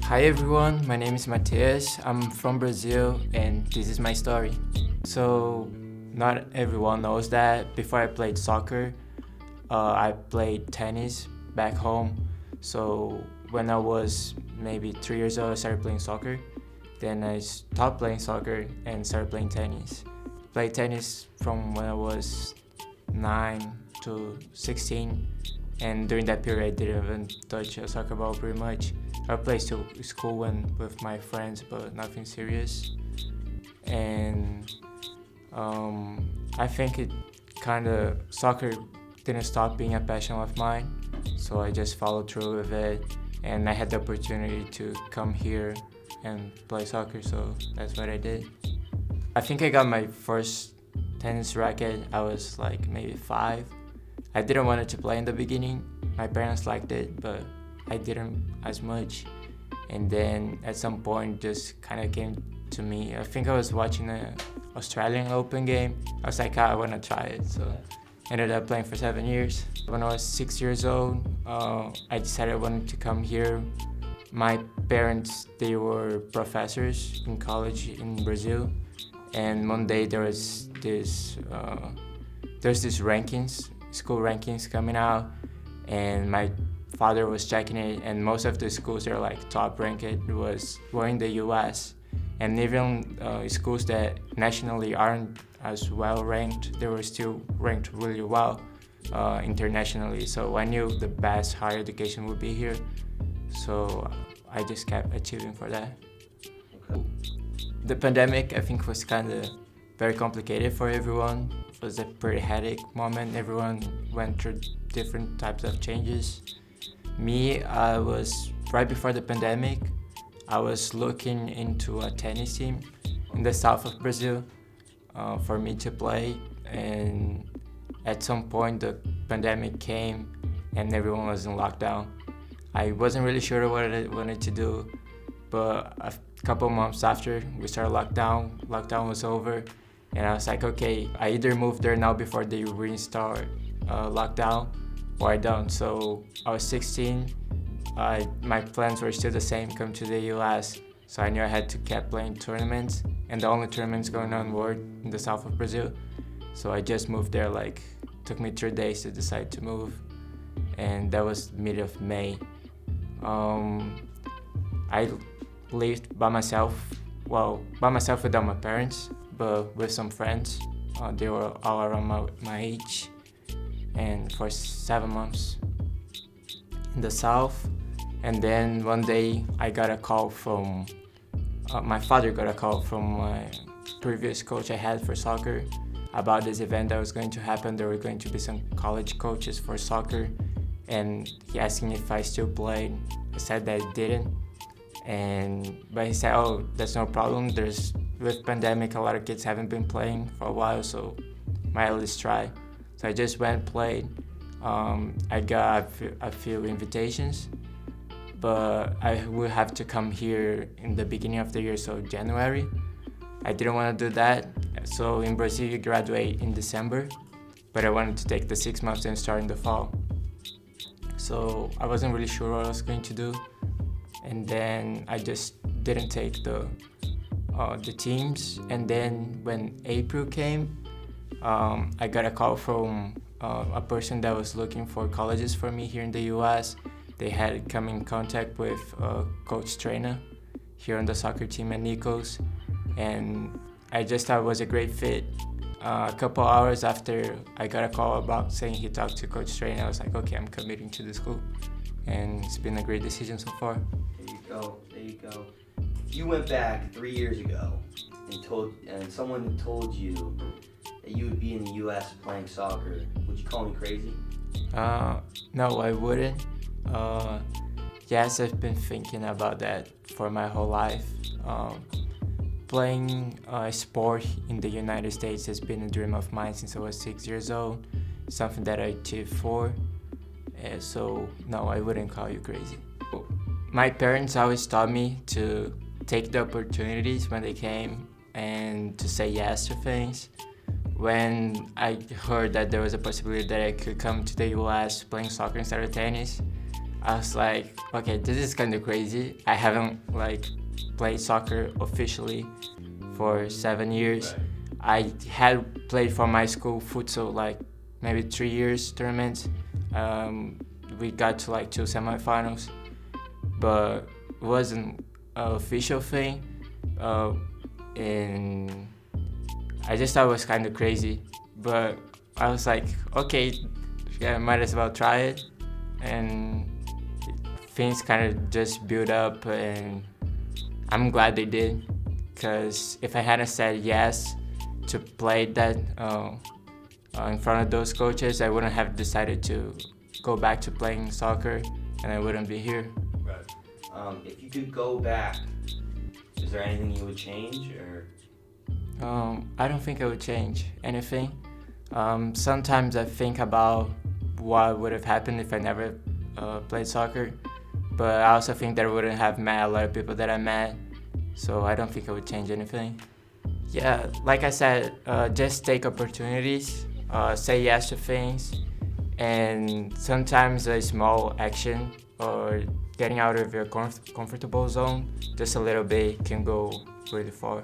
Hi everyone, my name is Matheus. I'm from Brazil and this is my story. So, not everyone knows that before I played soccer, I played tennis back home. So, when I was maybe 3 years old, I started playing soccer. Then I stopped playing soccer and started playing tennis. Played tennis from when I was 9 to 16, and during that period I didn't even touch a soccer ball pretty much. I played to school and with my friends, but nothing serious. And I think it soccer didn't stop being a passion of mine, so I just followed through with it, and I had the opportunity to come here and play soccer, so that's what I did. I think I got my first tennis racket. I was like maybe 5. I didn't want it to play in the beginning. My parents liked it, but I didn't as much. And then at some point, just kind of came to me. I think I was watching an Australian Open game. I was like, I want to try it. So ended up playing for 7 years. When I was 6 years old, I decided I wanted to come here. My parents, they were professors in college in Brazil. And one day there's this rankings, school rankings coming out, and my father was checking it, and most of the schools that are like top ranked were in the U.S. and even schools that nationally aren't as well ranked, they were still ranked really well internationally. So I knew the best higher education would be here, so I just kept achieving for that. The pandemic, I think, was kind of very complicated for everyone. It was a pretty headache moment. Everyone went through different types of changes. Me, I was right before the pandemic. I was looking into a tennis team in the south of Brazil for me to play, and at some point the pandemic came and everyone was in lockdown. I wasn't really sure what I wanted to do, but a couple months after we started lockdown was over, and I was like, okay, I either move there now before they restart lockdown, or I don't. So I was 16. My plans were still the same, come to the US. So I knew I had to keep playing tournaments, and the only tournaments going on were in the south of Brazil. So I just moved there. Like, took me 3 days to decide to move, and that was mid of May. I lived by myself without my parents, but with some friends. They were all around my age, and for 7 months in the south. And then one day I got a call from my father got a call from my previous coach I had for soccer about this event that was going to happen. There were going to be some college coaches for soccer, and he asked me if I still played. I said that I didn't, but he said, oh, that's no problem. With pandemic, a lot of kids haven't been playing for a while, so might at least try. So I just went and played. I got a few invitations, but I will have to come here in the beginning of the year, so January. I didn't want to do that. So in Brazil, you graduate in December, but I wanted to take the 6 months and start in the fall. So I wasn't really sure what I was going to do, and then I just didn't take the teams. And then when April came, I got a call from a person that was looking for colleges for me here in the US. They had come in contact with Coach Trainer here on the soccer team at Nichols, and I just thought it was a great fit. A couple hours after I got a call about saying he talked to Coach Trainer, I was like, okay, I'm committing to the school, and it's been a great decision so far. There you go. If you went back 3 years ago and someone told you that you would be in the U.S. playing soccer, would you call me crazy? No, I wouldn't. Yes, I've been thinking about that for my whole life. Playing a sport in the United States has been a dream of mine since I was 6 years old, something that I achieved for. So no, I wouldn't call you crazy. My parents always taught me to take the opportunities when they came and to say yes to things. When I heard that there was a possibility that I could come to the US playing soccer instead of tennis, I was like, okay, this is kind of crazy. I haven't like played soccer officially for 7 years. Right. I had played for my school futsal like maybe 3 years tournaments. We got to like 2 semifinals, but it wasn't an official thing. And I just thought it was kind of crazy, but I was like, okay, yeah, might as well try it. And things kind of just built up, and I'm glad they did, because if I hadn't said yes to play that in front of those coaches, I wouldn't have decided to go back to playing soccer, and I wouldn't be here. Right. If you could go back, is there anything you would change, or? I don't think I would change anything. Sometimes I think about what would have happened if I never played soccer, but I also think that I wouldn't have met a lot of people that I met, so I don't think I would change anything. Yeah, like I said, just take opportunities, say yes to things, and sometimes a small action or getting out of your comfortable zone just a little bit can go really far.